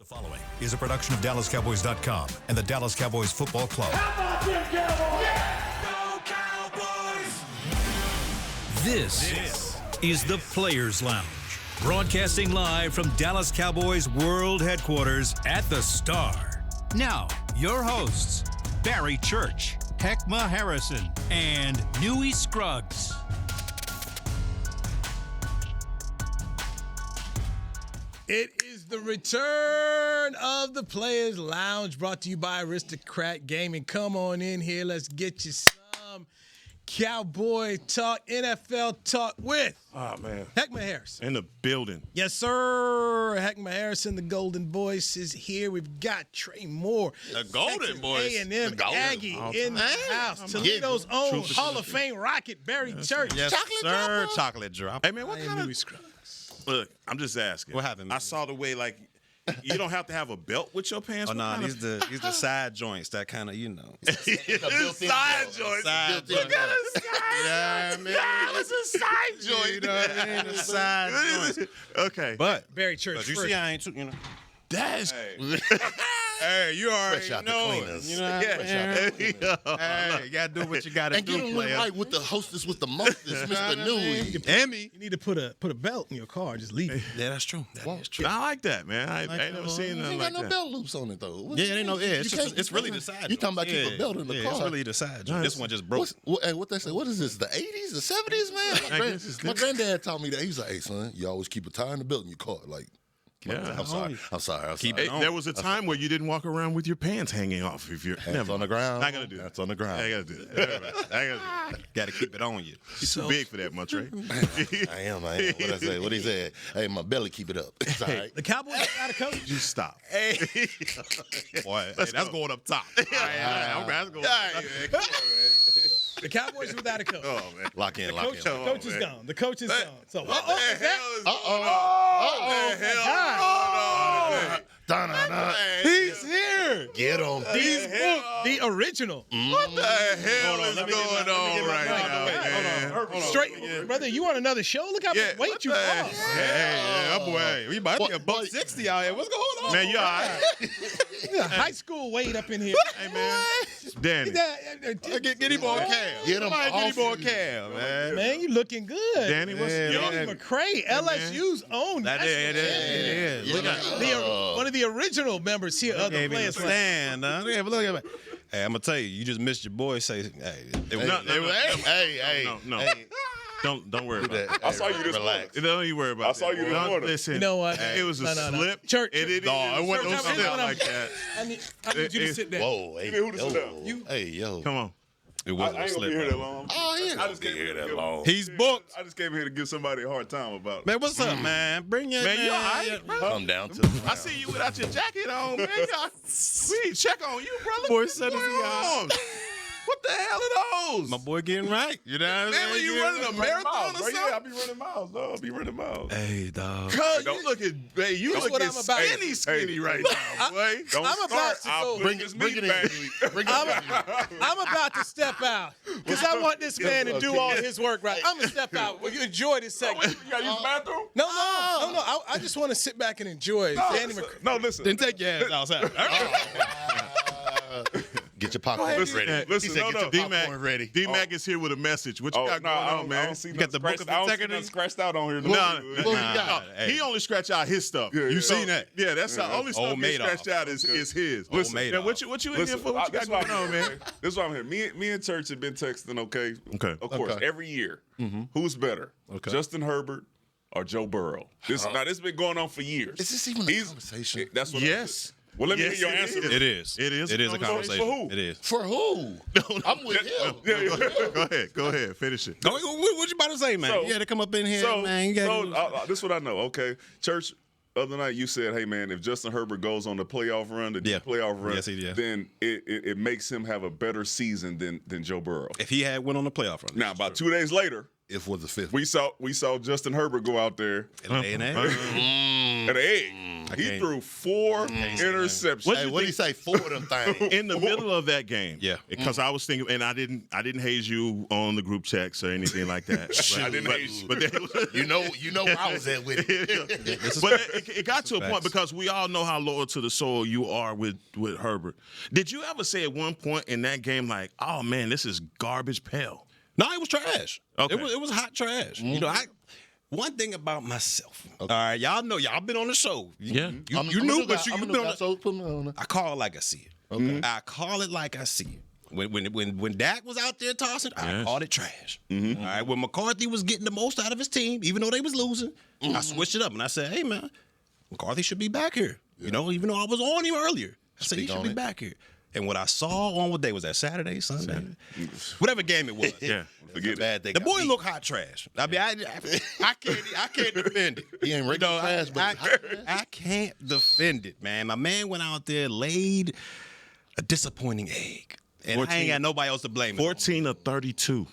Following is a production of DallasCowboys.com and the Dallas Cowboys Football Club. How about them Cowboys? Yeah! Go Cowboys! This is the Players Lounge, broadcasting live from Dallas Cowboys World Headquarters at the Star. Now, your hosts, Barry Church, Hek'ma Harrison, and Newy Scruggs. It is the return of the Players Lounge, brought to you by Aristocrat Gaming. Come on in here. Let's get you some Cowboy talk, NFL talk with Hek'ma Harrison. In the building. Yes, sir. Hek'ma Harrison, the Golden Voice, is here. We've got Trey Moore. The Golden Voice. A&M Aggie in the house. Toledo's own Hall of Fame Rocket, Barry Church. Yes, sir. Chocolate drop. Hey, man, what kind of... Scruggs. Look, I'm just asking. What happened? I saw the way, like, you don't have to have a belt with your pants. Oh, no, these the side joints that kind of, you know. Side joints. Side Look at the side. Yeah, man. Yeah, it's a side joint. You know what I mean? The side joints. Okay. But Barry Church. you see, I ain't too, you know. That's... Hey, you already Fresh out the know cleaners. it. You know what I mean? Hey, you got to do what you got to And do, get him player. right with the hostess with the mostest, Mr. Newy. Emmy. You need to put a belt in your car. Just leave it. Yeah, that's true. That is true. I like that, man. I ain't never seen You nothing ain't like got no that. belt loops on it, though. What Yeah, you they know. mean? Yeah, You it's, can't- it's really the side. You talking about joints. keep a belt in the yeah, car. It's really the side. Joint. This one just broke. What they say? What is this? The 80s, the 70s, man? I guess it's My granddad taught me that. He was like, "Hey, son, you always keep a tie in the belt in your car." Like, Yeah. I'm sorry. Keep Hey, it on. there was a time where you didn't walk around with your pants hanging off. If you're Hands on the ground. Not gonna do that. That's on the ground. I gotta do that. I gotta do that. Got to keep it on you. He's too big for that much, right? I am. What I say? What he said? Hey, my belly keep it up. It's all right. The Cowboys got a coach. You stop. Hey. Boy, that's going up top. That's going. The Cowboys are without a coach. Oh man. Lock in. The Lock coach, in. the coach is gone. The coach is gone. So What the hell is Uh-oh. What the hell is going on? Da-da-da. He's here. Get him. The original. What the hell is going on right now, man? Straight, brother. You want another show? Look how much weight you lost. Hey, boy. We might be a buck 60 out here. What's going on? Man, you all right? High school weight up in here. Hey, man. Danny. Get him on cam. Get him Somebody off get him on you. cam, man. Man, you looking good. Danny, what's Johnny McCray, LSU's own. That is. Look at One of the original members here of the Gave him a Players Lounge. stand. Look at me. Hey, I'm gonna tell you, you just missed your boy. Say, hey, No. Don't worry about it. I saw you this morning. Don't you worry about it. I saw you this morning. Listen, You know what? it was a No. slip. Church. It Church, wasn't no slip I'm- like that. I need you to sit down. Whoa. Hey, who to sit down? yo. Hey, yo. Come on. it I wasn't a ain't gonna slip. be here that long. Oh, yeah. I just came here that long. He's booked. I just came here to give somebody a hard time about it. Man, what's up, man? Bring your Man, you all right, bro? Come down to the I see you without your jacket on, man. We need to check on you, brother. Boy said What's it's going the on? What the hell are those? My boy getting right. You know what I'm Man, saying? when you running a marathon or Bro, yeah, I something? be running miles, dog. I be running miles. Hey, dog. Cuz you looking, hey, you That's looking what I'm about. skinny right now, boy. Don't I'm about start. to I'll go. put Bring this it in. meat back. I'm about to step out because I want this man to do all his work right. I'm gonna step out. Will you enjoy this segment? You gotta use the bathroom? No. I just want to sit back and enjoy Danny McCray. No, listen. Then take your ass outside. Get your popcorn ready. Listen, He said, no, get no. your popcorn ready. D-Mac is here with a message. What you got going on, I man? don't see You got the book of integrity? scratched out on here. No, Hey. he only scratch out his stuff. Yeah, You yeah. seen that? Yeah, that's the only stuff Old he Madoff. scratched out is his. Old Listen, Madoff. now, what you in here for? What you got going on, man? This is why I'm here. Me and Church have been texting, okay? Okay. Of course, Okay. every year. Who's better? Okay. Justin Herbert or Joe Burrow? Now, this has been going on for years. Is this even a conversation? That's what Yes. Well, let me Yes, hear your it answer. is. It is. It is It a is a conversation. conversation. For who? It is. For who? I'm with him. Go ahead. Finish it. What you about to say, man? So- you got to come up in here, So, man. You gotta, this is what I know, okay? Church, other night you said, hey, man, if Justin Herbert goes on the playoff run, Yes, he did. then it makes him have a better season than Joe Burrow. if he had went on the playoff run. Now, about 2 days later, If was the fifth. we saw Justin Herbert go out there And at an egg. He threw 4 interceptions. Hey, what did he say? 4 of them things. In the middle of that game, Yeah. because I was thinking, and I didn't haze you on the group checks or anything like that. I didn't haze you. But You know where I was at with it. but it got to a point because we all know how loyal to the soil you are with Herbert. Did you ever say at one point in that game, like, oh man, this is garbage pail? No, it was trash. Okay. It was hot trash. You know, one thing about myself. All right, y'all know y'all been on the show. Yeah. You knew, but you've been on the So put me on. I call it like I see it. Okay. I call it like I see it. When Dak was out there tossing, I called it trash. All right, when McCarthy was getting the most out of his team, even though they was losing, I switched it up and I said, "Hey man, McCarthy should be back here." You know, even though I was on him earlier, I said he should be back here. And what I saw on what day was that? Saturday, Sunday, whatever game it was. Yeah. Forget bad they The got boy beat. looked hot trash. I mean, I can't defend it. He ain't regular trash, but I can't defend it, man. My man went out there, laid a disappointing egg. And I ain't got nobody else to blame. 14 of 32.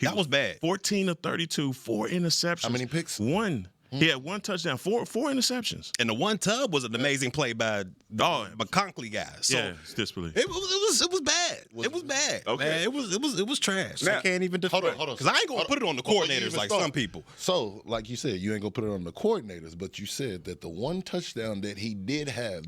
That was bad. 14 of 32, 4 interceptions. How many picks? 1. He had 1 touchdown, 4 interceptions. And the one tub was an amazing play by the McConkley guys. So Yeah, it's disbelief. it was bad. It was bad. Okay. Man, it was trash. Now- I can't even defend it. hold on. Because I ain't gonna put it on the Before you coordinators even like start. some people. So, like you said, you ain't gonna put it on the coordinators, but you said that the one touchdown that he did have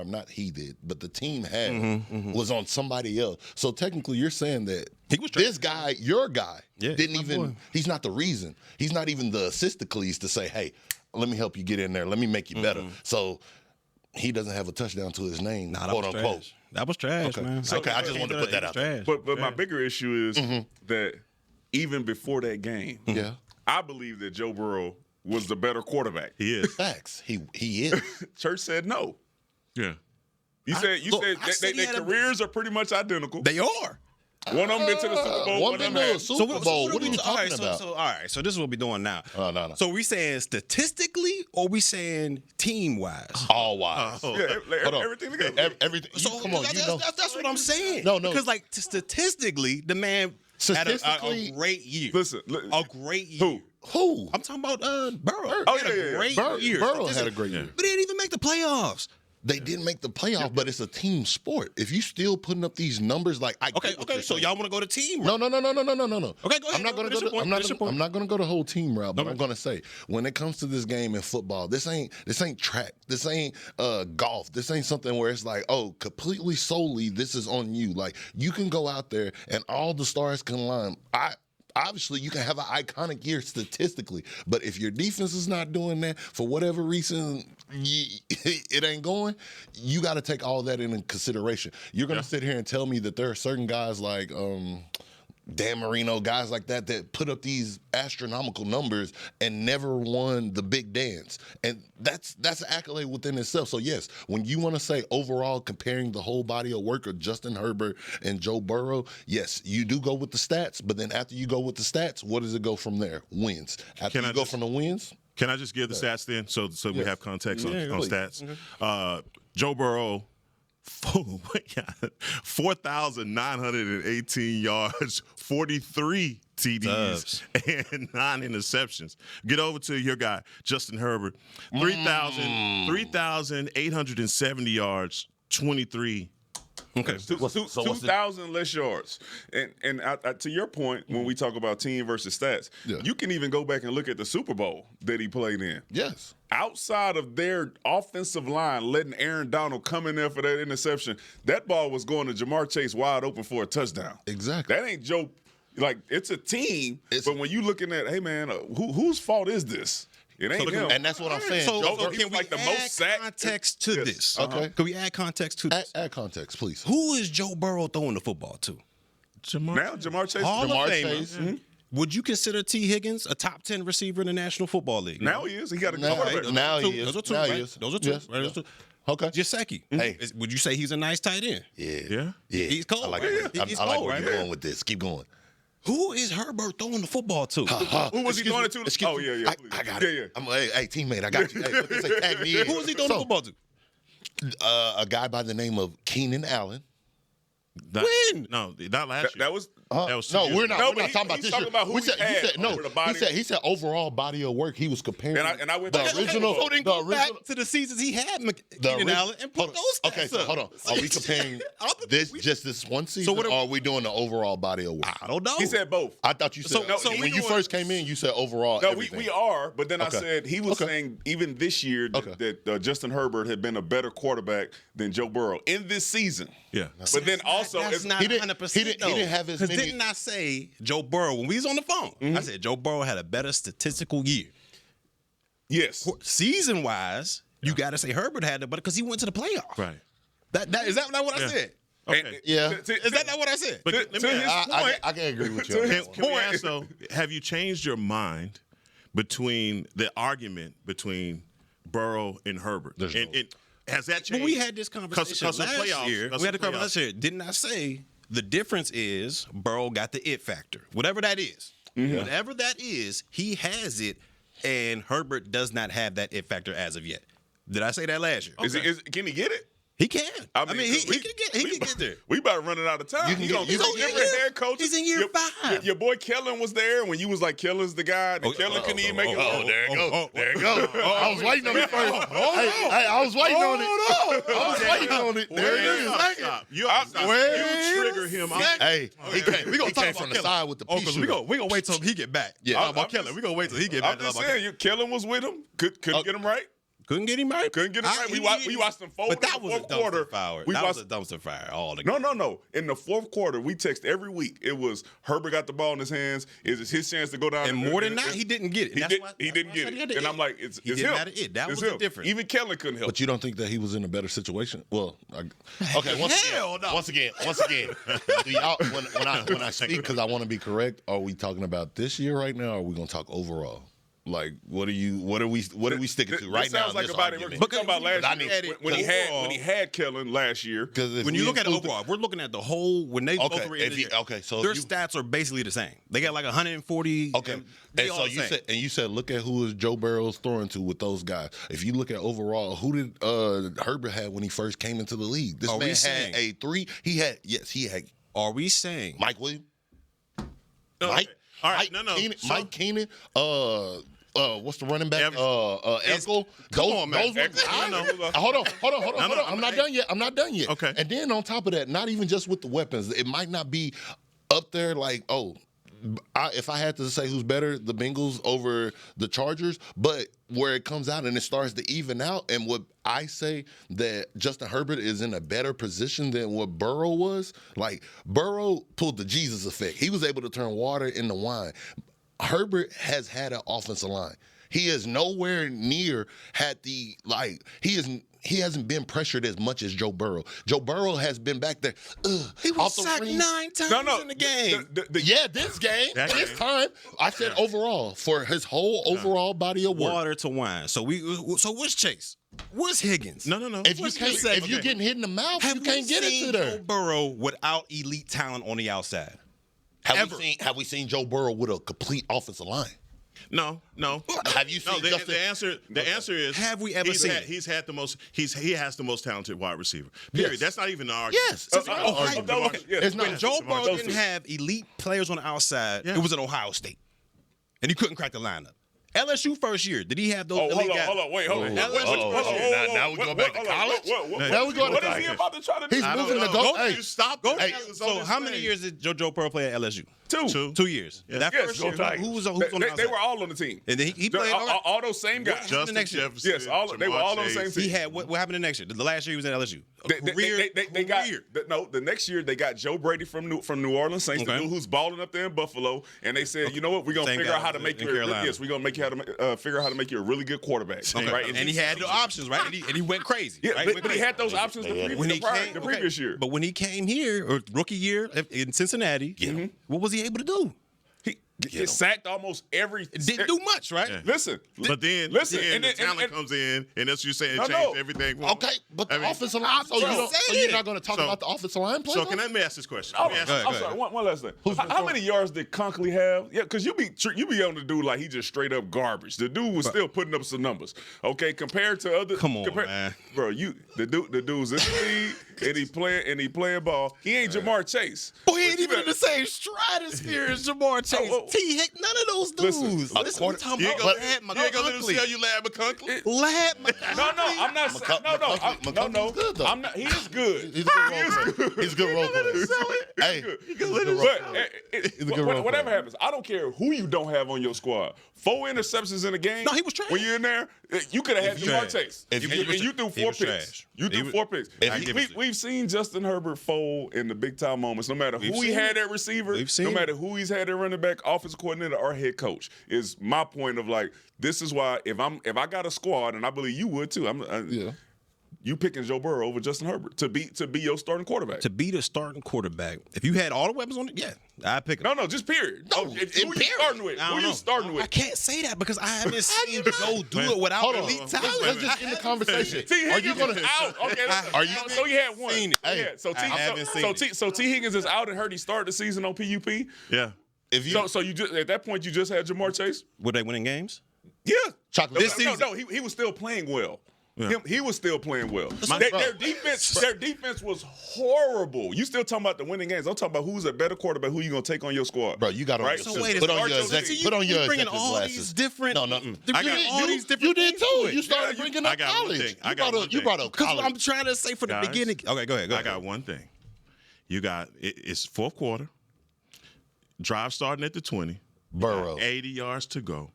not he did, but the team had was on somebody else. So technically you're saying that He was this guy, your guy, Yeah, didn't my even boy. he's not the reason. He's not even the Assistocles to say, hey, let me help you get in there, let me make you better. So he doesn't have a touchdown to his name, Nah, that quote was unquote. trash. That was trash, man. Okay, I just wanted to put that out there. But my bigger issue is that even before that game, Yeah. I believe that Joe Burrow was the better quarterback. He is. Facts. He is. Church said no. Yeah. You said I said he their had a- careers are pretty much identical. They are. One of them been to the Super Bowl. One One of been them to a had. Super Bowl. What are you talking about? All right, so this is what we're doing now. No. So we saying statistically or we saying team-wise? All wise. Yeah, Hold on. everything together. Everything. Come on, you know. That's what I'm saying. No. Because like statistically, the man had a Statistically- great year. Listen, a great year. Who? I'm talking about Burrow. Oh, He had yeah. a great year. Burrow had a great year. But he didn't even make the playoffs. They didn't make the playoff, but it's a team sport. If you still putting up these numbers, like I Okay. get what you're So saying. y'all want to go to team? No. Okay, go ahead. I'm not going to Finish your go. point. I'm not Finish your point. going to go the whole team route. But I'm going to say, when it comes to this game in football, this ain't track. This ain't golf. This ain't something where it's like, oh, completely solely this is on you. Like you can go out there and all the stars can line. Obviously, you can have an iconic year statistically, but if your defense is not doing that for whatever reason, it ain't going. You got to take all that into consideration. You're going to sit here and tell me that there are certain guys like Dan Marino, guys like that put up these astronomical numbers and never won the big dance, and that's an accolade within itself. So yes, when you want to say overall comparing the whole body of work of Justin Herbert and Joe Burrow, yes, you do go with the stats, but then after you go with the stats, what does it go from there? Wins. After Can I you go just- from the wins, Can I just give the stats then, so we have context on please. stats? Joe Burrow, 4,918 yards, 43 TDs, and 9 interceptions. Get over to your guy, Justin Herbert, 3,870 yards, 23. Okay. 2,000 less yards. And to your point, when we talk about team versus stats, you can even go back and look at the Super Bowl that he played in. yes. Outside of their offensive line letting Aaron Donald come in there for that interception, that ball was going to Jamar Chase wide open for a touchdown. Exactly. That ain't Joe. Like, it's a team, but when you looking at, hey, man, whose fault is this? It ain't him. And that's what I'm saying. So Joe, can he's we like the add most sacked. context to Yes. this? Okay. Can we add context to this? Add context, please. Who is Joe Burrow throwing the football to? Now, Jamar Chase. Hall Jamar of Famer. Chase. Would you consider T. Higgins a top 10 receiver in the National Football League? Now he is. He got a Now, quarterback. now he is. Those are two, Now right? he is. Those are two. Yes. Right? Those are two. Okay. Jaceki. Hey. Would you say he's a nice tight end? Yeah. Yeah? He's cold, I like right? it. He's I like cold, where right? you're going with this. Keep going. Who is Herbert throwing the football to? Who was he throwing it to? Excuse Oh, me. yeah. I got Yeah, it. yeah. Hey, teammate, I got you. Hey, what they say, tag me in. Who is he throwing the football to? A guy by the name of Keenan Allen. That- When? No, not last year. That was That was 2 No, years we're ago. not. No, we're but not talking about he's this talking year. about who We he said, had he said no. over the body. He said overall body of work. He was comparing. And I went the back- original. So then the go original. back to the seasons he had Keenan Allen and put those stats Okay, so up. hold on. Are we comparing this one season, what or are we doing the overall body of work? I don't know. He said both. I thought you said when you first came in, you said overall. No, everything. we are, but then I said he was Okay. saying even this year that Justin Herbert had been a better quarterback than Joe Burrow in this season. Yeah. But then also, that's it's not he didn't- 100%. he didn't have as many- Didn't I say Joe Burrow when we was on the phone? I said Joe Burrow had a better statistical year. yes. Season wise, you got to say Herbert had it, but because he went to the playoffs. Right. Is that not what I said? Okay. Yeah. Is that not what I said? But To let me his ask, point, I can agree with you. To on his that one. can we ask though, have you changed your mind between the argument between Burrow and Herbert? There's And no- has that changed? But we had this conversation Cause of last playoffs, year. cause We had of the conversation last year. Didn't I say the difference is Burrow got the it factor, whatever that is. Whatever that is, he has it, and Herbert does not have that it factor as of yet. Did I say that last year? Can he get it? He can. I mean, he we- can get there. We about running out of time. You can get- He's you your can- head coach. He's in year 5. Your boy Kellen was there when you was like, Kellen's the guy. And Kellen couldn't even make it. There it goes. There it goes. I was waiting on it first. Hey, I was waiting on it. I was waiting on it. There it is. Stop. You trigger him. Hey, he came from the side with the pea shooter. We gonna wait till he get back. Yeah. About Kellen. We gonna wait till he get back. I'm just saying, Kellen was with him. Couldn't get him right. Couldn't get him right. Couldn't get him right. We watched them fold But that in the was a fourth quarter. dumpster fire. We That watched was a dumpster fire. All the No. In the fourth quarter, we text every week. It was Herbert got the ball in his hands. It's his chance to go down. And more than that, he didn't get it. He didn't get it. And I'm like, it's He him. didn't have it. That It's was the him. difference. Even Kellen couldn't help. But you don't think that he was in a better situation? Well, okay. Once again. Do y'all, when I speak, because I want to be correct, are we talking about this year right now, or are we going to talk overall? Like, what are we sticking to right now? Sounds like in this about argument? it. We're talking about last year when overall- he had Kellen last year. When you look at it overall, we're looking at the whole. When they both were in the year, so their you- stats are basically the same. They got like 140. Okay, and and they all so the same. you said look at who is Joe Burrow's throwing to with those guys. If you look at overall, who did Herbert have when he first came into the league? This Are we man saying- had a 3. He had Are we saying Mike Williams, No, Mike, all right, Mike no. Keenan, So- Mike Keenan, what's the running back? Evans. Eckel. Come on, man. I know. Hold on. I'm not done yet. Okay. And then on top of that, not even just with the weapons, it might not be up there like, if I had to say who's better, the Bengals over the Chargers, but where it comes out and it starts to even out, and what I say that Justin Herbert is in a better position than what Burrow was. Like, Burrow pulled the Jesus effect. He was able to turn water into wine. Herbert has had an offensive line. He is nowhere near had the he hasn't been pressured as much as Joe Burrow. Joe Burrow has been back there. he was sacked 9 times in the game? This game, this time. I said overall for his whole overall body of work. Water to wine. So what's Chase? What's Higgins? No. If you're getting hit in the mouth, you can't get it to Joe there. Burrow without elite talent on the outside? Have we seen Joe Burrow with a complete offensive line? No. Have you seen Justin? The answer is Have we ever seen it? He has the most talented wide receiver. Period. Yes. That's not even an argument. Yes. It's not an argument. It's not. When Joe Burrow Those didn't two. have elite players on the outside, Yeah. it was at Ohio State. And he couldn't crack the lineup. LSU first year, did he have those elite guys? Hold on. Wait. Hold on. Now we go back to college? Now we go to What is college. he about to try to do? He's moving the goal. Hey, Stop. Hey, So how many years did Joe Burrow play at LSU? Two. 2 years. That Yes, first go year, Tigers. who was on the outside? They were all on the team. And then he played all those same guys. Justin the next year? Jefferson. Yes, they were all on the same team. He had what happened the next year? The last year he was at LSU. The next year they got Joe Brady from New Orleans Saints, the Okay. dude who's balling up there in Buffalo, and they said, you know what, we're gonna Same figure out guy how to make in you. Carolina. Yes, we're gonna figure out how to make you a really good quarterback. Okay. Right? And he had the options, right? And he went crazy. Yeah, right? but he had those options the previous year. But when he came here, or rookie year in Cincinnati, what was he able to do? Get sacked almost every. It didn't do much, right? Yeah. Listen, But then the talent comes in, and that's what you're saying. It changed everything. Okay, but the offensive line. So you're not going to talk about the offensive line play? So can I ask this question? I'm sorry. One last thing. How many yards did Conklin have? Yeah, because you be on the dude like he just straight up garbage. The dude was still putting up some numbers. Okay, compared to other. Come on, man. Bro. The dude's in the league and he playing ball. He ain't Jamar Chase. Boy, he ain't even in the same stratosphere as Jamar Chase. T. Hick, none of those dudes. Listen, This is what I'm talking You about. ain't gonna tell you Lad McCunkley? Lad No, I'm not. No. Good, though. I'm not. He is good. He's a good role player. He's a good role player. Hey, he's a good role player. But whatever happens, I don't care who you don't have on your squad. 4 interceptions in a game. No, he was trash. When you're in there, you could have had Jamar Chase. If And he you threw 4 picks. You threw 4 picks. We've seen Justin Herbert fold in the big time moments. No matter who he had at receiver, no matter who he's had at running back, offensive coordinator, or head coach, is my point of like, this is why if I got a squad, and I believe you would too. You picking Joe Burrow over Justin Herbert to be your starting quarterback. To be the starting quarterback, if you had all the weapons on it, yeah, I'd pick him. No, just period. No, who you starting with? Who you starting with? I can't say that because I haven't seen Joe do it without elite talent. Let's just end the conversation. Are you going to out? Okay, so he had one. Seen it. Hey, so T Higgins is out and hurt. He started the season on PUP. Yeah. So you just at that point you just had Jamar Chase. Were they winning games? Yeah. This season. No, he was still playing well. Yeah. He was still playing well. Their defense was horrible. You still talking about the winning games? I'm talking about who's a better quarterback. Who you gonna take on your squad? Bro, you got to put on your executive glasses. Different. No. These different You did too. things. You started bringing up college. You brought up Because college. I'm trying to say from the beginning. Okay, go ahead. I got one thing. You got it's fourth quarter. Drive starting at the 20. Burrow. 80 yards to go.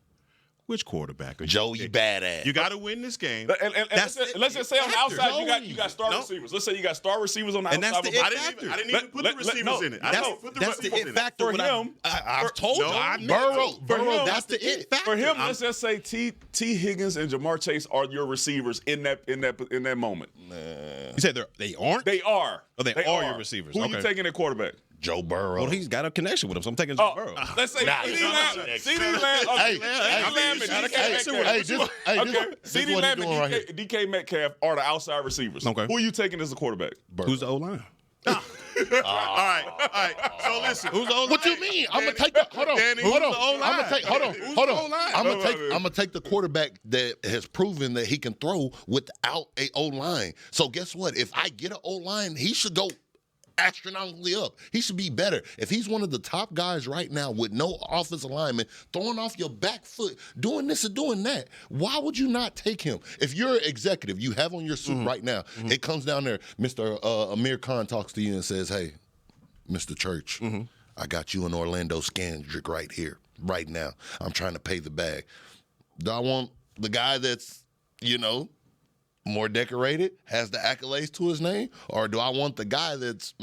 Which quarterback? Joey badass. You got to win this game. And let's just say on the outside you got star receivers. Let's say you got star receivers on the outside. That's the it I factor. didn't even put the receivers in it. That's the it factor. For him, I've told you. Burrow, that's the it factor. For him, let's just say T Higgins and Jamar Chase are your receivers in that moment. You said they aren't? They are. Oh, they are your receivers. Who are you taking at quarterback? Joe Burrow. Well, he's got a connection with him, so I'm taking Joe Burrow. Let's say CeeDee Lamb and DK Metcalf are the outside receivers. Okay. Who are you taking as the quarterback? Who's the O-line? All right. So listen, who's the O-line? What you mean? I'm gonna take the hold on. I'm gonna take the quarterback that has proven that he can throw without a O-line. So guess what? If I get an O-line, he should go astronomically up. He should be better. If he's one of the top guys right now with no offensive lineman, throwing off your back foot, doing this and doing that, why would you not take him? If you're an executive, you have on your suit right now, it comes down there, Mr. Amir Khan talks to you and says, hey, Mr. Church, I got you and Orlando Scandrick right here, right now. I'm trying to pay the bag. Do I want the guy that's, more decorated, has the accolades to his name? Or do I want the guy that's,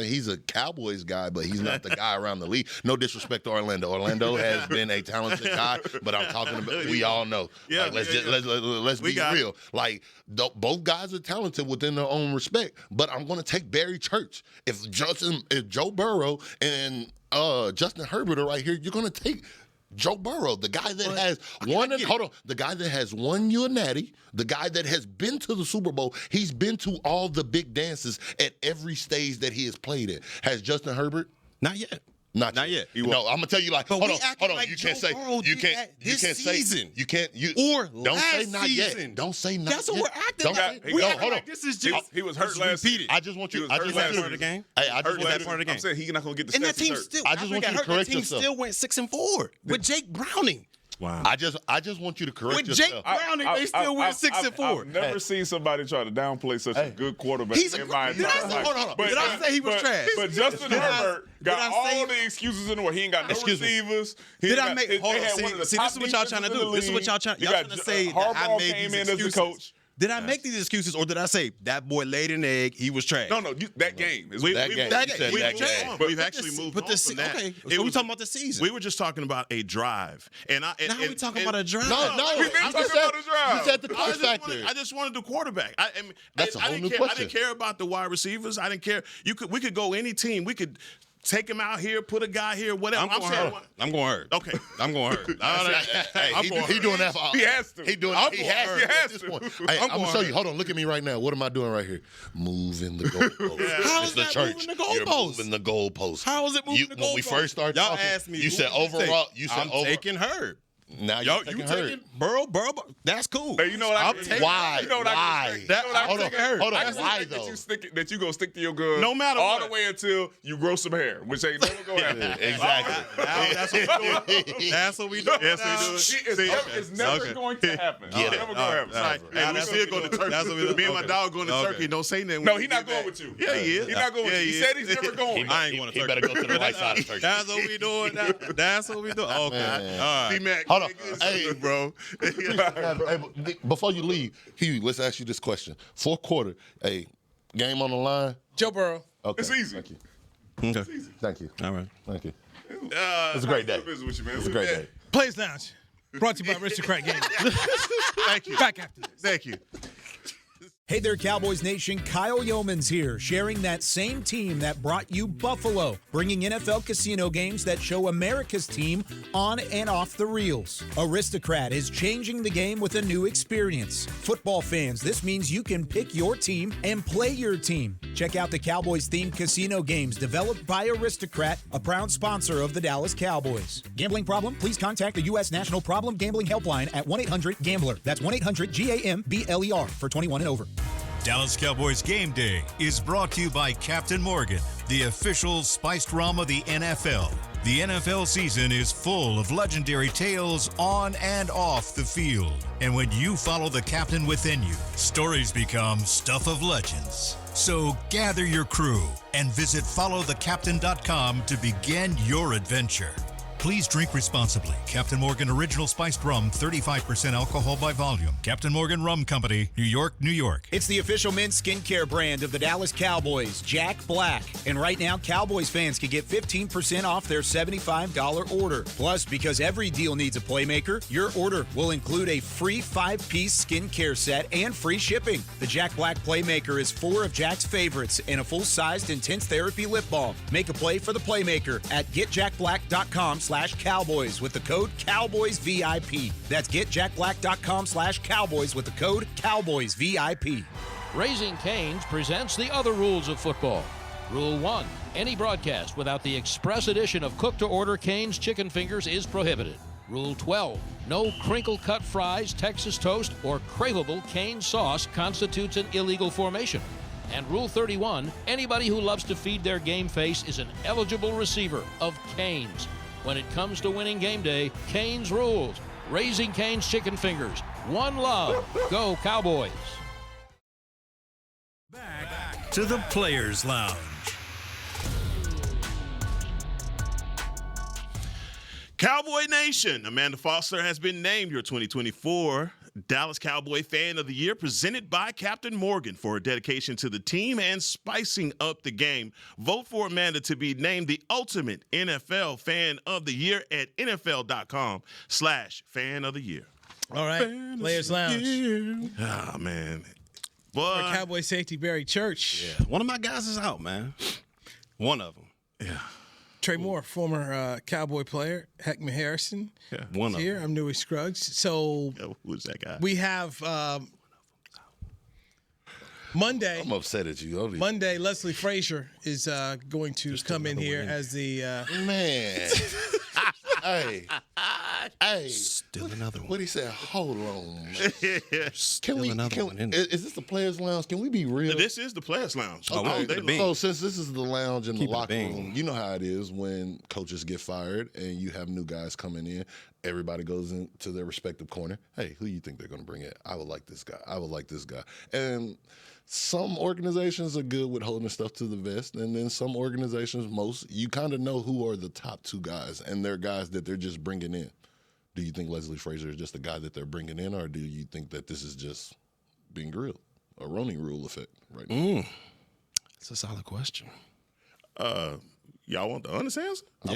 he's a Cowboys guy, but he's not the guy around the league? No disrespect to Orlando. Orlando has been a talented guy, but I'm talking about, we all know. Yeah, like, let's be real. Like, both guys are talented within their own respect, but I'm going to take Barry Church. If Joe Burrow and Justin Herbert are right here, you're going to take Joe Burrow, the guy that has the guy that has won you a natty, the guy that has been to the Super Bowl, he's been to all the big dances at every stage that he has played at. Has Justin Herbert? Not yet. Not yet. No, I'm gonna tell you hold on. Like you can't say Burrow you can't season. You can't don't say not season. Yet. Don't say not That's yet. what we're acting like. Hold on. This is just he was hurt last season. I just want you to part of the game. Hey, I just part of the game. I'm saying he's not gonna get the and that stats team hurt. still. I just want you to correct yourself. That team still went 6-4 with Jake Browning. Wow. I just want you to correct With yourself. Jake Browning, they still went 6-4. I've never seen somebody try to downplay such a good quarterback in my entire life. Hold on. Did I say he was trash? But Justin Herbert got all the excuses in the world. He ain't got no receivers. Did I make? Hold on. See, this is what y'all trying to do. This is what y'all trying to say. That I made these excuses. Did I make these excuses, or did I say that boy laid an egg? He was trash. No, that game. We've actually moved on from that. Okay, so we talking about the season. We were just talking about a drive, and now we talking about a drive. No, we've been talking about a drive. You said the coach factor. I just wanted the quarterback. I That's a whole new question. I didn't care about the wide receivers. I didn't care. We could go any team. We could take him out here, put a guy here, whatever. I'm going hurt. Okay. I'm going hurt. He doing that for He has to. He doing. He has to. Hey, I'm gonna show you. Hold on. Look at me right now. What am I doing right here? Moving the goalpost. How is that church. moving the goalpost? You're moving the goalpost. How is it moving the goalpost? When we first started y'all talking, asked me. you said overall. I'm taking Hurt. Now you're taking Hurt. Burrow. That's cool. Hey, you know what? Why? You know what Why? Hold on. Hold on. I just Why think though? that you gonna stick to your guns No matter all what. the way until you grow some hair, which ain't never gonna happen. Exactly. That's what we doing. That's what we doing. Yes, we do. It's never going to happen. Get it's it. never going to happen. And we still go to Turkey. That's what we do. Me and my dog going to Okay. Turkey. Don't say nothing. No, he's not going with you. Yeah, he is. He's not going with you. He said he's never going. I ain't going to He Turkey. better go to the right side of Turkey. That's what we doing. That's what we doing. Okay. Man. All right. D-Mac, Hold on. hey, bro. Hey, before you leave, Huey, let's ask you this question. Fourth quarter, game on the line. Joe Burrow. Okay. It's easy. Thank you. Okay. Thank you. All right. Thank you. It's a great day. With you, man. It's a great day. Players Lounge. Brought to you by Aristocrat Gaming. Thank you. Back after this. Thank you. Hey there, Cowboys Nation. Kyle Yeomans here, sharing that same team that brought you Buffalo, bringing NFL casino games that show America's team on and off the reels. Aristocrat is changing the game with a new experience. Football fans, this means you can pick your team and play your team. Check out the Cowboys-themed casino games developed by Aristocrat, a proud sponsor of the Dallas Cowboys. Gambling problem? Please contact the U.S. National Problem Gambling Helpline at 1-800-GAMBLER. That's 1-800-GAMBLER for 21 and over. Dallas Cowboys Game Day is brought to you by Captain Morgan, the official spiced rum of the NFL. The NFL season is full of legendary tales on and off the field. And when you follow the captain within you, stories become stuff of legends. So gather your crew and visit followthecaptain.com to begin your adventure. Please drink responsibly. Captain Morgan Original Spiced Rum, 35% alcohol by volume. Captain Morgan Rum Company, New York, New York. It's the official men's skincare brand of the Dallas Cowboys, Jack Black. And right now, Cowboys fans can get 15% off their $75 order. Plus, because every deal needs a playmaker, your order will include a free 5-piece skincare set and free shipping. The Jack Black Playmaker is 4 of Jack's favorites and a full-sized intense therapy lip balm. Make a play for the Playmaker at getjackblack.com/Cowboys with the code CowboysVIP. That's getjackblack.com/Cowboys with the code CowboysVIP. Raising Cane's presents the other rules of football. Rule 1. Any broadcast without the express edition of cook-to-order Cane's chicken fingers is prohibited. Rule 12. No crinkle-cut fries, Texas toast, or craveable Cane sauce constitutes an illegal formation. And Rule 31. Anybody who loves to feed their game face is an eligible receiver of Cane's. When it comes to winning game day, Cane's rules. Raising Cane's chicken fingers. One love. Go Cowboys. Back to the Players Lounge. Cowboy Nation, Amanda Foster has been named your 2024 Dallas Cowboy Fan of the Year, presented by Captain Morgan for her dedication to the team and spicing up the game. Vote for Amanda to be named the ultimate NFL Fan of the Year at NFL.com/Fan of the Year. All right, Players Lounge. Ah, man. Our Boy. Cowboy safety Barry Church. Yeah. One of my guys is out, man. One of them. Yeah. Trey Moore, former Cowboy player. Hek'ma Harrison. Yeah. One of Here, them. I'm Newy Scruggs. So Who's that guy? we have Monday. I'm upset at you. Monday, Leslie Frazier is going to come in here as the Man. Hey. Still another one. What he said? Hold on. Still another one, isn't it? Is this the Players Lounge? Can we be real? This is the Players Lounge. Oh, All keep day it long. being. So since this is the lounge and Keep the it locker being. room, you know how it is when coaches get fired and you have new guys coming in. Everybody goes into their respective corner. Hey, who you think they're going to bring in? I would like this guy. I would like this guy. And some organizations are good with holding stuff to the vest, and then some organizations, you kind of know who are the top 2 guys, and they're guys that they're just bringing in. Do you think Leslie Frazier is just the guy that they're bringing in, or do you think that this is just being grilled, a Rooney Rule effect right now? That's a solid question. Y'all want the honest answer? Yeah.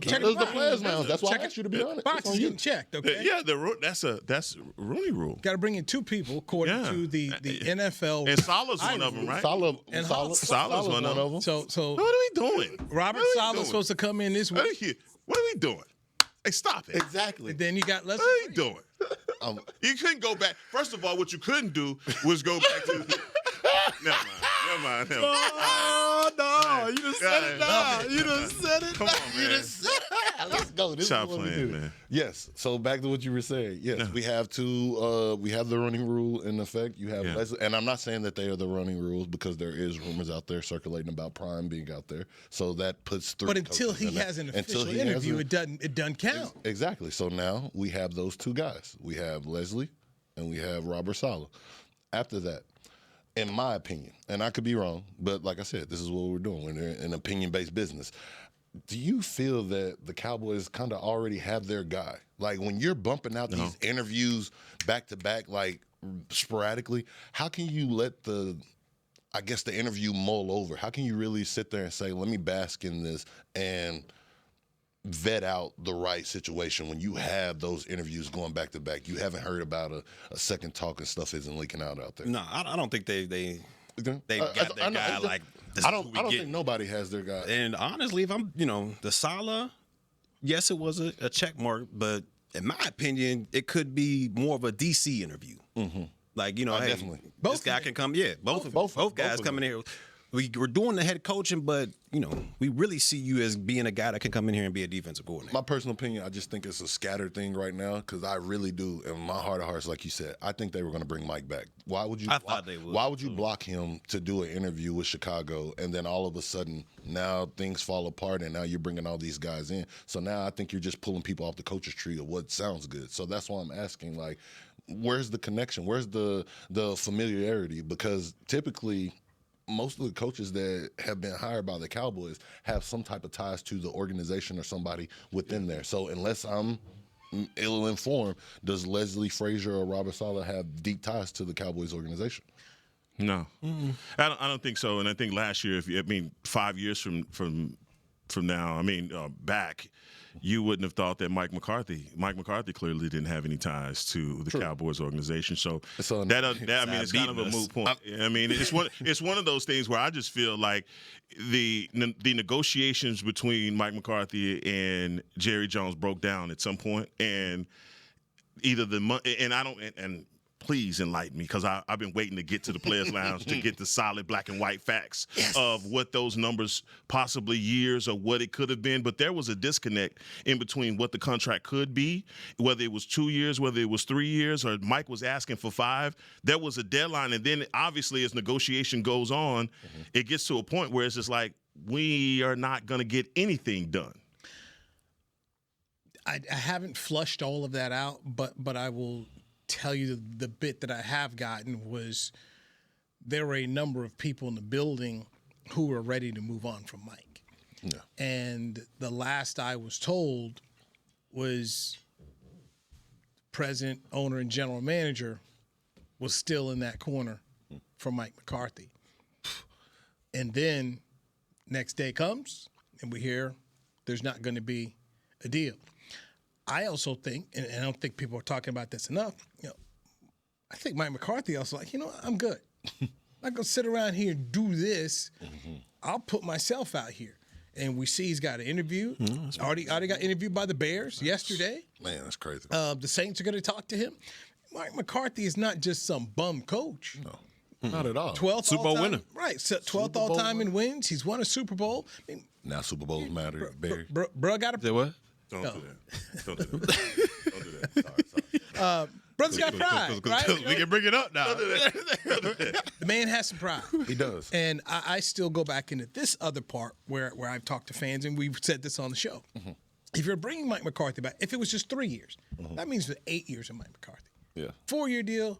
Check the players' lounge. That's why I asked you to be honest. Box is getting checked, okay? Yeah, that's Rooney Rule. Got to bring in 2 people according to the NFL. And Salah's one of them, right? Salah's one of them. So what are we doing? Robert Salah's supposed to come in this week. What are we doing? Hey, stop it. Exactly. And then you got Leslie. What are you doing? You couldn't go back. First of all, what you couldn't do was go back to. Never mind. Oh, no. You just said it now. You just said it. Come on, man. Let's go. This Stop is what we playing, do. man. Yes. So back to what you were saying. Yes, we have to. We have the running rule in effect. You have, and I'm not saying that they are the running rules because there is rumors out there circulating about Prime being out there. So that puts 3. But until he has an official interview, it doesn't count. Exactly. So now we have those 2 guys. We have Leslie, and we have Robert Saleh. After that, in my opinion, and I could be wrong, but like I said, this is what we're doing. We're in an opinion-based business. Do you feel that the Cowboys kind of already have their guy? Like when you're bumping out these interviews back to back, like sporadically, how can you let the interview mull over? How can you really sit there and say, let me bask in this and vet out the right situation when you have those interviews going back to back? You haven't heard about a second talk and stuff isn't leaking out there. No, I don't think they got their guy like this. I don't think nobody has their guy. And honestly, if I'm, the Saleh, yes, it was a check mark, but in my opinion, it could be more of a DC interview. Mm-hmm. Like, hey, definitely. This guy can come. Yeah, both guys come in here. We're doing the head coaching, but we really see you as being a guy that can come in here and be a defensive coordinator. My personal opinion, I just think it's a scattered thing right now because I really do, in my heart of hearts, like you said, I think they were going to bring Mike back. Why would you? I thought they would. Why would you block him to do an interview with Chicago, and then all of a sudden now things fall apart, and now you're bringing all these guys in? So now I think you're just pulling people off the coach's tree of what sounds good. So that's why I'm asking, like, where's the connection? Where's the familiarity? Because typically, most of the coaches that have been hired by the Cowboys have some type of ties to the organization or somebody within there. So unless I'm ill-informed, does Leslie Frazier or Robert Saleh have deep ties to the Cowboys organization? No, I don't think so. And I think last year, 5 years from now, back, you wouldn't have thought that Mike McCarthy clearly didn't have any ties to the Cowboys organization. So it's kind of a moot point. It's one of those things where I just feel like the negotiations between Mike McCarthy and Jerry Jones broke down at some point, and either please enlighten me, because I've been waiting to get to the Players Lounge to get the solid black and white facts of what those numbers, possibly years, or what it could have been. But there was a disconnect in between what the contract could be, whether it was 2 years, whether it was 3 years, or Mike was asking for 5. There was a deadline, and then obviously as negotiation goes on, it gets to a point where it's just like, we are not going to get anything done. I haven't flushed all of that out, but I will tell you the bit that I have gotten was there were a number of people in the building who were ready to move on from Mike. Yeah. And the last I was told was president, owner, and general manager was still in that corner for Mike McCarthy. And then next day comes and we hear there's not going to be a deal. I also think, and I don't think people are talking about this enough, I think Mike McCarthy also I'm good. I'm not going to sit around here and do this. Mm-hmm. I'll put myself out here. And we see he's got an interview. Already got interviewed by the Bears yesterday. Man, that's crazy. The Saints are going to talk to him. Mike McCarthy is not just some bum coach. No, not at all. 12th Super Bowl winner. Right, so 12th all-time in wins. He's won a Super Bowl. Now Super Bowls matter, Barry. Bro got a... Say what? Don't do that. Don't do that. Sorry. Brother's got pride, right? We can bring it up now. The man has some pride. He does. And I still go back into this other part where I've talked to fans, and we've said this on the show. Mm-hmm. If you're bringing Mike McCarthy back, if it was just 3 years, that means the 8 years of Mike McCarthy. Yeah. 4-year deal,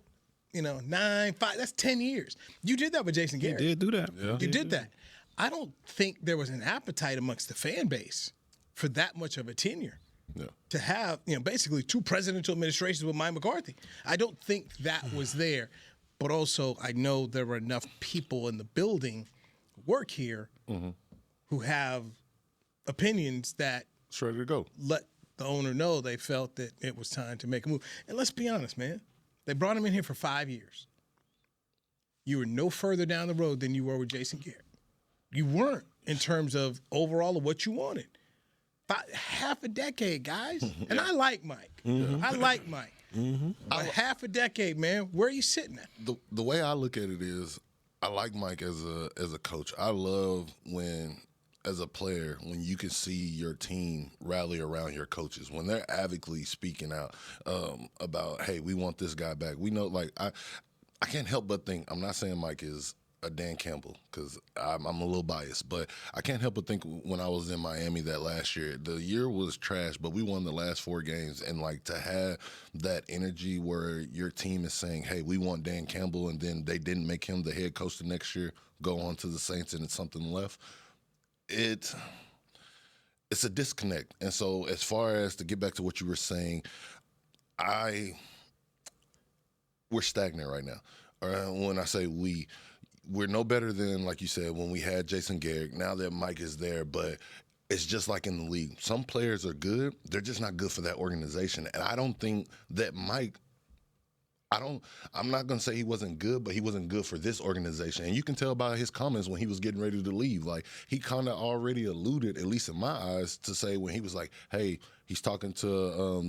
9, 5, that's 10 years. You did that with Jason Garrett. You did do that. Yeah. You did that. I don't think there was an appetite amongst the fan base for that much of a tenure. Yeah. To have, basically 2 presidential administrations with Mike McCarthy. I don't think that was there. But also, I know there were enough people in the building who work here who have opinions that it's ready to go. Let the owner know they felt that it was time to make a move. And let's be honest, man. They brought him in here for 5 years. You were no further down the road than you were with Jason Garrett. You weren't in terms of overall of what you wanted. Half a decade, guys. And I like Mike. Mm-hmm. I like Mike. Mm-hmm. But half a decade, man. Where are you sitting at? The way I look at it is, I like Mike as a coach. I love when, as a player, when you can see your team rally around your coaches, when they're avidly speaking out about, hey, we want this guy back. We know, like, I can't help but think, I'm not saying Mike is a Dan Campbell because I'm a little biased, but I can't help but think when I was in Miami that last year, the year was trash, but we won the last 4 games, and like to have that energy where your team is saying, hey, we want Dan Campbell, and then they didn't make him the head coach the next year, go on to the Saints, and it's something left. It's a disconnect. And so as far as to get back to what you were saying, we're stagnant right now. When I say we're no better than, like you said, when we had Jason Garrett. Now that Mike is there, but it's just like in the league. Some players are good. They're just not good for that organization. And I don't think that Mike – I'm not going to say he wasn't good, but he wasn't good for this organization. And you can tell by his comments when he was getting ready to leave. Like, he kind of already alluded, at least in my eyes, to say when he was like, hey, he's talking to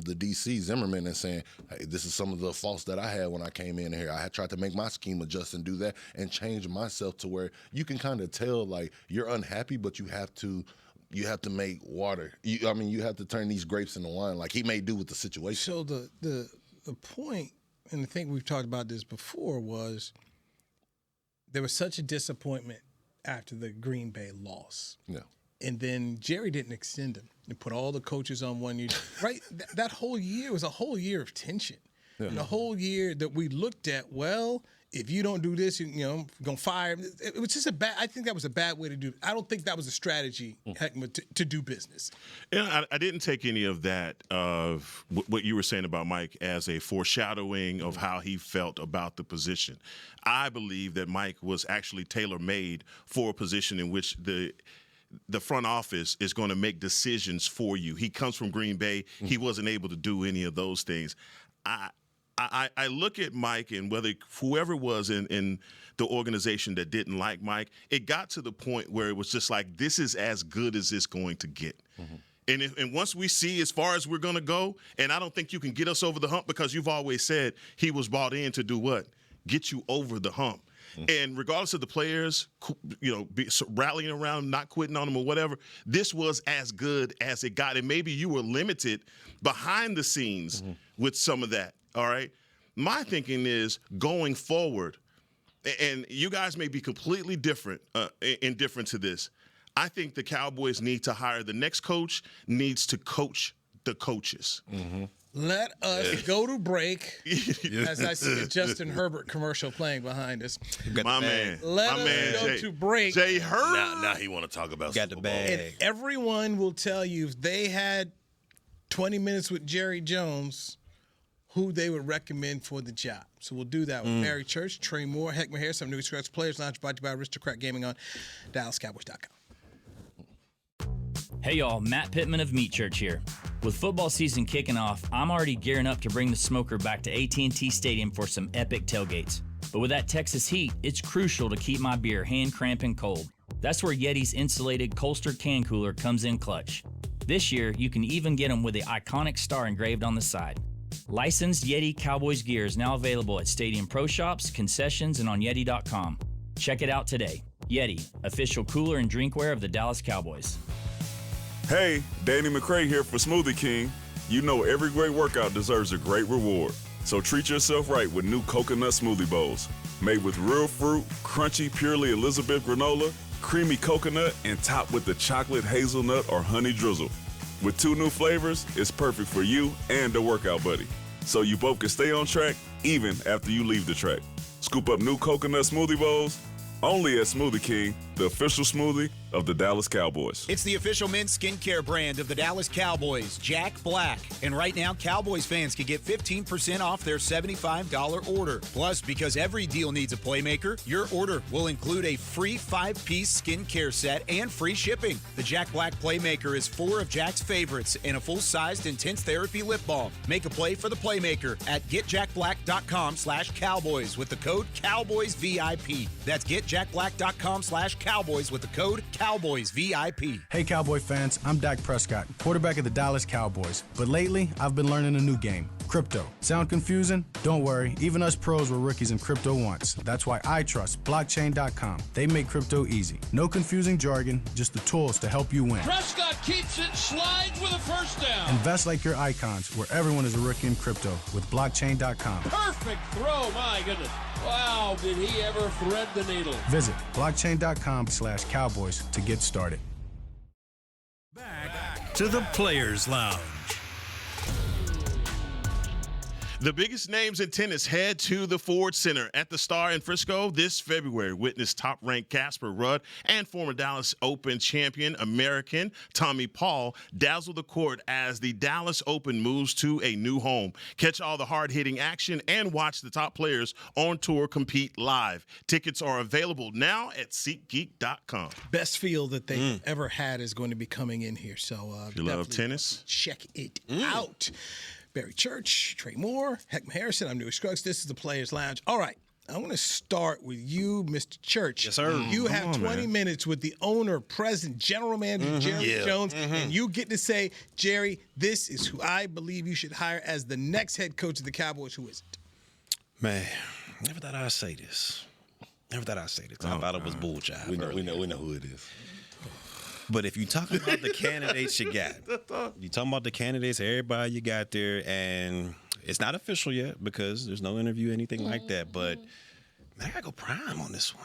the DC Zimmerman and saying, hey, this is some of the faults that I had when I came in here. I had tried to make my scheme adjust and do that and change myself to where you can kind of tell, like, you're unhappy, but you have to make water. You have to turn these grapes into wine. Like, he made do with the situation. So the point, and I think we've talked about this before, was there was such a disappointment after the Green Bay loss. Yeah. And then Jerry didn't extend him and put all the coaches on one year. Right? That whole year was a whole year of tension. Yeah. And a whole year that we looked at, well, if you don't do this, I'm going to fire. It was just I think that was a bad way to do it. I don't think that was a strategy, Hek'ma, to do business. Yeah, I didn't take any of that, of what you were saying about Mike, as a foreshadowing of how he felt about the position. I believe that Mike was actually tailor-made for a position in which the front office is going to make decisions for you. He comes from Green Bay. He wasn't able to do any of those things. I look at Mike, and whether whoever was in the organization that didn't like Mike, it got to the point where it was just like, this is as good as it's going to get. Mm-hmm. And once we see as far as we're going to go, and I don't think you can get us over the hump, because you've always said he was brought in to do what? Get you over the hump. Mm-hmm. And regardless of the players, rallying around, not quitting on them or whatever, this was as good as it got. And maybe you were limited behind the scenes with some of that. All right. My thinking is going forward, and you guys may be completely indifferent to this. I think the Cowboys need to hire the next coach, needs to coach the coaches. Mm-hmm. Let us go to break as I see a Justin Herbert commercial playing behind us. My man. Let us go to break. Jay Herbert. Now he want to talk about got the bag. And everyone will tell you, if they had 20 minutes with Jerry Jones, who they would recommend for the job. So we'll do that with Barry Church, Trey Moore, Hek'ma here, some Newy Scratch Players Lounge, brought to you by Aristocrat Gaming on DallasCowboys.com. Hey y'all, Matt Pittman of Meat Church here. With football season kicking off, I'm already gearing up to bring the smoker back to AT&T Stadium for some epic tailgates. But with that Texas heat, it's crucial to keep my beer hand cramping cold. That's where Yeti's insulated Colster can cooler comes in clutch. This year, you can even get them with the iconic star engraved on the side. Licensed Yeti Cowboys gear is now available at Stadium Pro Shops, concessions, and on Yeti.com. Check it out today. Yeti, official cooler and drinkware of the Dallas Cowboys. Hey, Danny McCray here for Smoothie King. You know every great workout deserves a great reward. So treat yourself right with new coconut smoothie bowls. Made with real fruit, crunchy, purely Elizabeth granola, creamy coconut, and topped with the chocolate hazelnut or honey drizzle. With 2 new flavors, it's perfect for you and the workout buddy. So you both can stay on track even after you leave the track. Scoop up new coconut smoothie bowls only at Smoothie King the official smoothie of the Dallas Cowboys. It's the official men's skincare brand of the Dallas Cowboys, Jack Black. And right now, Cowboys fans can get 15% off their $75 order. Plus, because every deal needs a playmaker, your order will include a free 5-piece skincare set and free shipping. The Jack Black Playmaker is 4 of Jack's favorites and a full-sized intense therapy lip balm. Make a play for the Playmaker at getjackblack.com/Cowboys with the code CowboysVIP. That's getjackblack.com/Cowboys with the code CowboysVIP. Hey Cowboy fans, I'm Dak Prescott, quarterback of the Dallas Cowboys. But lately, I've been learning a new game, crypto. Sound confusing? Don't worry, even us pros were rookies in crypto once. That's why I trust blockchain.com. They make crypto easy. No confusing jargon, just the tools to help you win. Prescott keeps it, slides with a first down. Invest like your icons, where everyone is a rookie in crypto with blockchain.com. Perfect throw, my goodness. Wow, did he ever thread the needle. Visit blockchain.com/Cowboys to get started. Back to the Players Lounge. The biggest names in tennis head to the Ford Center at the Star in Frisco this February. Witness top-ranked Casper Ruud and former Dallas Open champion American Tommy Paul dazzle the court as the Dallas Open moves to a new home. Catch all the hard-hitting action and watch the top players on tour compete live. Tickets are available now at SeatGeek.com. Best field that they've ever had is going to be coming in here. So if you love tennis, check it out. Barry Church, Trey Moore, Hek'ma Harrison. I'm Newy Scruggs. This is the Players Lounge. All right, I'm going to start with you, Mr. Church. Yes, sir. You have 20 minutes with the owner, president, general manager, Jerry Jones, and you get to say, Jerry, this is who I believe you should hire as the next head coach of the Cowboys. Who is it? Man, never thought I'd say this. I thought it was bullshit. We know who it is. But if you talk about the candidates you got, you talking about the candidates, everybody you got there, and it's not official yet because there's no interview, anything like that. But man, I gotta go prime on this one.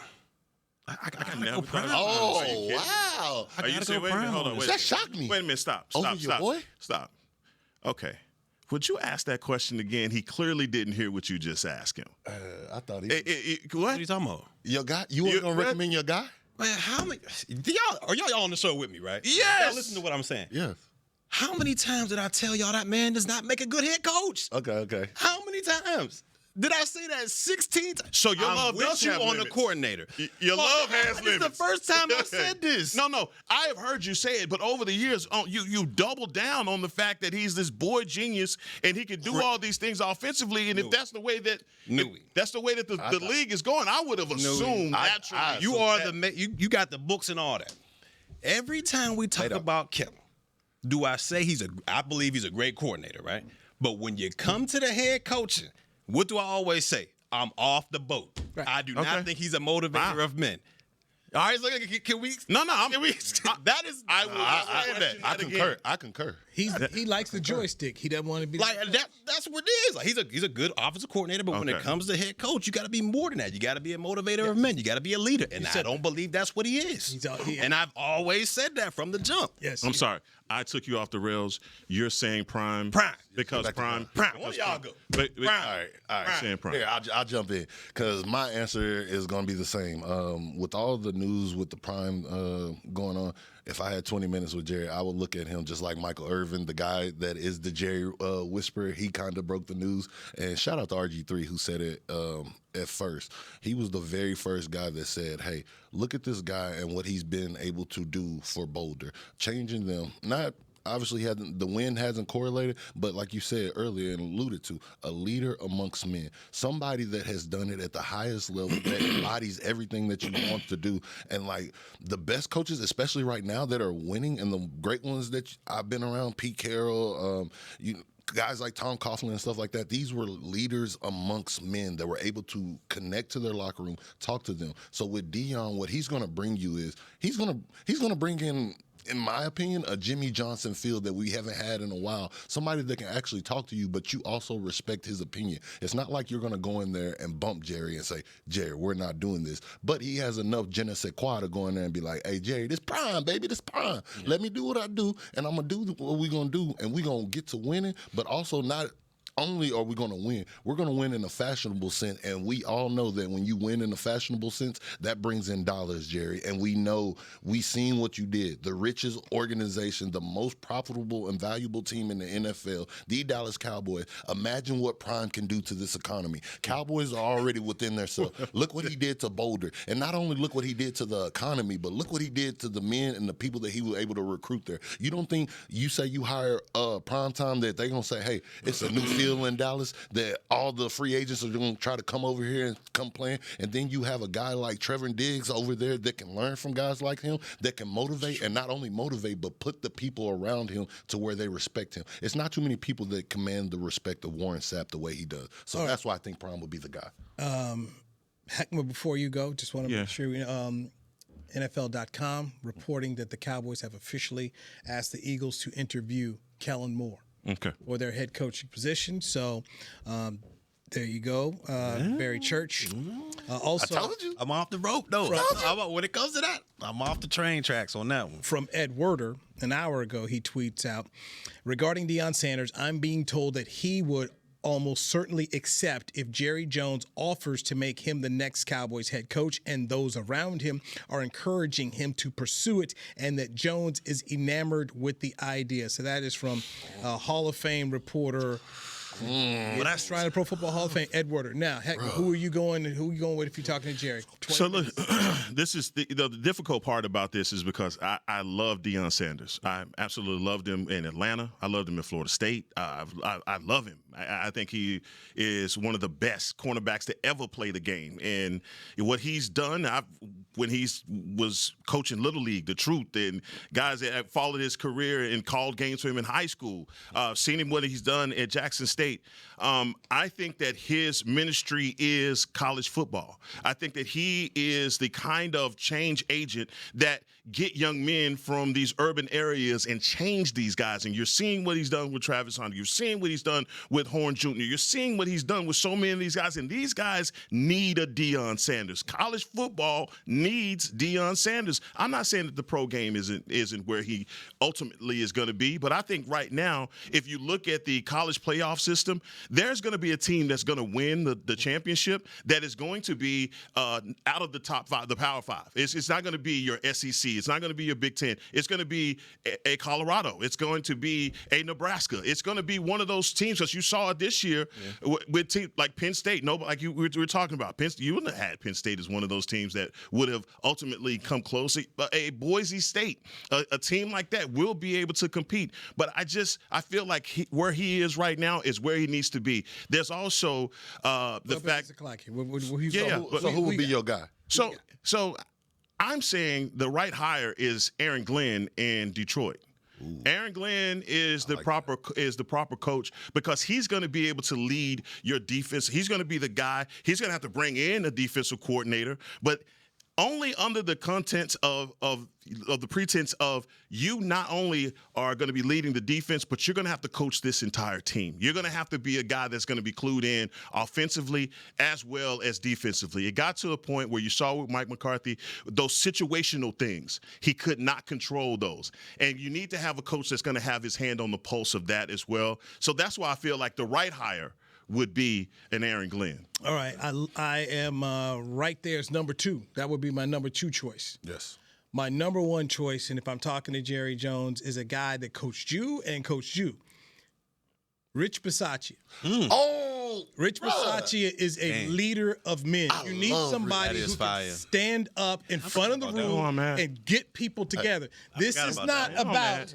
I gotta go prime. Oh, wow. Are you saying, wait a minute, hold on. That shocked me. Wait a minute, stop. Your boy? Stop. Okay. Would you ask that question again? He clearly didn't hear what you just asked him. I thought he What are you talking about? Your guy? You weren't going to recommend your guy? Man, how many? Y'all on the show with me, right? Yes. Y'all listen to what I'm saying. Yes. How many times did I tell y'all that man does not make a good head coach? Okay. How many times? Did I say that 16 times? So your love does you have on limits. The coordinator. Your love has limits. It's the first time I said this. No, I have heard you say it, but over the years, you double down on the fact that he's this boy genius and he can do all these things offensively. And if that's the way that the league is going, I would have assumed naturally. You are you got the books and all that. Every time we talk about Kellen, do I say I believe he's a great coordinator, right? But when you come to the head coaching, what do I always say? I'm off the boat. Right. I do not think he's a motivator of men. All right, so can we? No. That is. I concur. He likes the joystick. He doesn't want to be like that. That's what it is. Like he's a good offensive coordinator, but when it comes to head coach, you got to be more than that. You got to be a motivator of men. You got to be a leader, and I don't believe that's what he is. And I've always said that from the jump. Yes. I'm sorry. I took you off the rails. You're saying prime. Because prime. One of y'all go. Prime. All right. Saying prime. Here, I'll jump in because my answer is going to be the same. With all the news with the prime going on, if I had 20 minutes with Jerry, I would look at him just like Michael Irvin, the guy that is the Jerry whisperer. He kind of broke the news. And shout out to RG3 who said it at first. He was the very first guy that said, hey, look at this guy and what he's been able to do for Boulder. Changing them, not obviously the win hasn't correlated, but like you said earlier and alluded to, a leader amongst men, somebody that has done it at the highest level, that embodies everything that you want to do. And like the best coaches, especially right now that are winning, and the great ones that I've been around, Pete Carroll, guys like Tom Coughlin and stuff like that, these were leaders amongst men that were able to connect to their locker room, talk to them. So with Dion, what he's going to bring you is he's going to bring in my opinion, a Jimmy Johnson field that we haven't had in a while. Somebody that can actually talk to you, but you also respect his opinion. It's not like you're going to go in there and bump Jerry and say, Jerry, we're not doing this. But he has enough je ne sais quoi to go in there and be like, hey, Jerry, this prime, baby, this prime. Yeah. Let me do what I do, and I'm going to do what we're going to do, and we're going to get to winning, but also not only are we going to win, we're going to win in a fashionable sense. And we all know that when you win in a fashionable sense, that brings in dollars, Jerry. And we know, we seen what you did. The richest organization, the most profitable and valuable team in the NFL, the Dallas Cowboys. Imagine what Prime can do to this economy. Cowboys are already within themselves. Look what he did to Boulder. And not only look what he did to the economy, but look what he did to the men and the people that he was able to recruit there. You don't think, you say you hire Prime Time, that they're going to say, hey, it's a new feel in Dallas, that all the free agents are going to try to come over here and come playing, and then you have a guy like Trevor Diggs over there that can learn from guys like him, that can motivate, and not only motivate, but put the people around him to where they respect him. It's not too many people that command the respect of Warren Sapp the way he does. So that's why I think Prime would be the guy. Hek'ma, before you go, just want to make sure we NFL.com reporting that the Cowboys have officially asked the Eagles to interview Kellen Moore for their head coaching position. So there you go, Barry Church. Also, I told you, I'm off the rope, though. When it comes to that, I'm off the train tracks on that one. From Ed Werder, an hour ago, he tweets out, regarding Deion Sanders, I'm being told that he would almost certainly accept if Jerry Jones offers to make him the next Cowboys head coach, and those around him are encouraging him to pursue it, and that Jones is enamored with the idea. So that is from Hall of Fame reporter. That's trying to Pro Football Hall of Fame, Ed Werder. Now, who are you going with if you're talking to Jerry? So look, this is the difficult part about this is because I love Deion Sanders. I absolutely loved him in Atlanta. I loved him in Florida State. I love him. I think he is one of the best cornerbacks to ever play the game. And what he's done, when he was coaching Little League, the truth, and guys that have followed his career and called games for him in high school, seen him what he's done at Jackson State. I think that his ministry is college football. I think that he is the kind of change agent that get young men from these urban areas and change these guys. And you're seeing what he's done with Travis Hunter. You're seeing what he's done with Horn Jr. You're seeing what he's done with so many of these guys. And these guys need a Deion Sanders. College football needs Deion Sanders. I'm not saying that the pro game isn't where he ultimately is going to be, but I think right now, if you look at the college playoff system, there's going to be a team that's going to win the championship that is going to be out of the top five, the Power Five. It's not going to be your SEC. It's not going to be your Big Ten. It's going to be a Colorado. It's going to be a Nebraska. It's going to be one of those teams, because you saw it this year with teams like Penn State. We were talking about Penn State. You wouldn't have had Penn State as one of those teams that would have ultimately come close. But a Boise State, a team like that will be able to compete. But I feel like where he is right now is where he needs to be. There's also the fact. So who would be your guy? So I'm saying the right hire is Aaron Glenn in Detroit. Ooh. Aaron Glenn is the proper coach, because he's going to be able to lead your defense. He's going to be the guy. He's going to have to bring in a defensive coordinator, but only under the contents of the pretense of you not only are going to be leading the defense, but you're going to have to coach this entire team. You're going to have to be a guy that's going to be clued in offensively as well as defensively. It got to a point where you saw with Mike McCarthy, those situational things, he could not control those. And you need to have a coach that's going to have his hand on the pulse of that as well. So that's why I feel like the right hire would be an Aaron Glenn. All right. I am right there as number 2. That would be my number 2 choice. Yes. My number 1 choice, and if I'm talking to Jerry Jones, is a guy that coached you and coached you. Rich Bisaccia. Rich Bisaccia is a leader of men. You need somebody who can stand up in front of the room and get people together. This is not about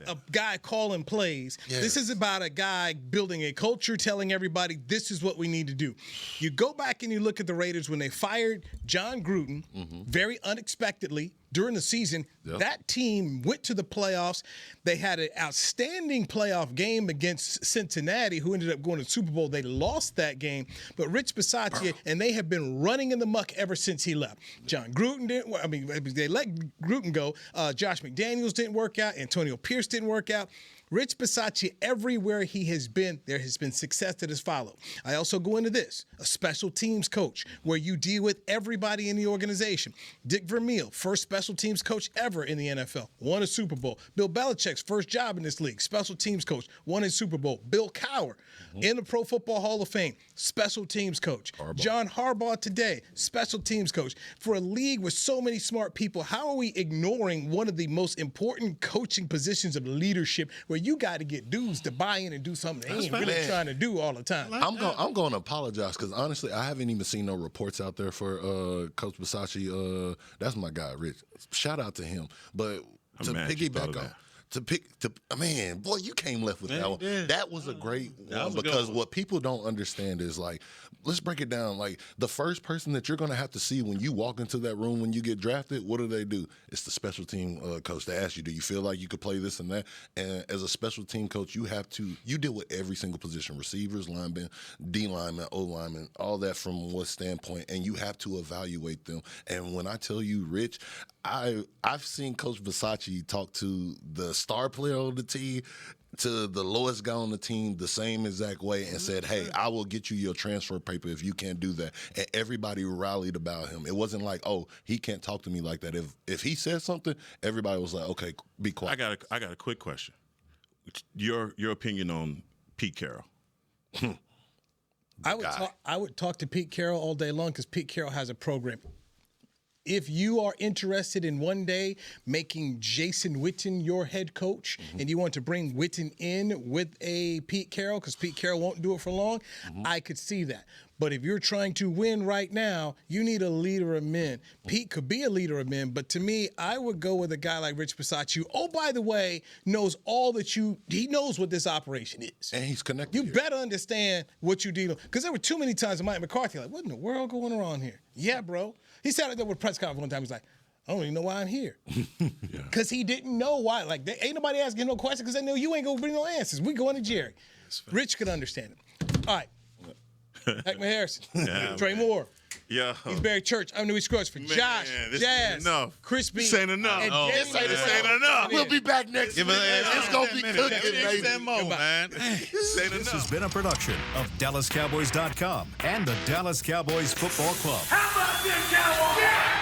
a guy calling plays. Yes. This is about a guy building a culture, telling everybody this is what we need to do. You go back and you look at the Raiders when they fired John Gruden very unexpectedly during the season. Yep. That team went to the playoffs. They had an outstanding playoff game against Cincinnati, who ended up going to the Super Bowl. They lost that game, but Rich Bisaccia, and they have been running in the muck ever since he left. John Gruden didn't. I mean, they let Gruden go. Josh McDaniels didn't work out. Antonio Pierce didn't work out. Rich Bisaccia, everywhere he has been, there has been success that has followed. I also go into this, a special teams coach, where you deal with everybody in the organization. Dick Vermeil, first special teams coach ever ever in the NFL. Won a Super Bowl. Bill Belichick's first job in this league, special teams coach, won a Super Bowl. Bill Cowher in the Pro Football Hall of Fame, special teams coach. John Harbaugh today, special teams coach. For a league with so many smart people, how are we ignoring one of the most important coaching positions of leadership where you got to get dudes to buy in and do something they ain't really trying to do all the time? I'm going to apologize because honestly, I haven't even seen no reports out there for Coach Bisaccia. That's my guy, Rich. Shout out to him. But to piggyback on. Man, boy, you came left with that one. Yeah. That was a great one because what people don't understand is, like, let's break it down. Like, the first person that you're going to have to see when you walk into that room when you get drafted, what do? It's the special team coach. They ask you, do you feel like you could play this and that? And as a special team coach, you deal with every single position, receivers, linemen, D linemen, O linemen, all that from what standpoint, and you have to evaluate them. And when I tell you, Rich, I've seen Coach Bisaccia talk to the star player on the team to the lowest guy on the team the same exact way and said, hey, I will get you your transfer paper if you can't do that. And everybody rallied about him. It wasn't like, oh, he can't talk to me like that. If he said something, everybody was like, okay, be quiet. I got a quick question. Your opinion on Pete Carroll? I would talk to Pete Carroll all day long because Pete Carroll has a program. If you are interested in one day making Jason Witten your head coach and you want to bring Witten in with a Pete Carroll because Pete Carroll won't do it for long, I could see that. But if you're trying to win right now, you need a leader of men. Pete could be a leader of men, but to me, I would go with a guy like Rich Bisaccia, who, oh, by the way, knows he knows what this operation is. And he's connected. You better understand what you're dealing with. Because there were too many times in Mike McCarthy, like, what in the world going on here? Yeah, bro. He sat out there with a press conference one time. He's like, I don't even know why I'm here. Because he didn't know why. Like, ain't nobody asking no questions because they know you ain't going to bring no answers. We going to Jerry. Rich could understand it. All right. Hek'ma Harrison. Trey Moore. Yeah. He's Barry Church. I'm Newy Scruggs for Josh, Jazz, Chris B. This ain't enough. This ain't enough. We'll be back next week. It's going to be cooking, baby. This has been a production of DallasCowboys.com and the Dallas Cowboys Football Club. How about this, Cowboys? Yeah!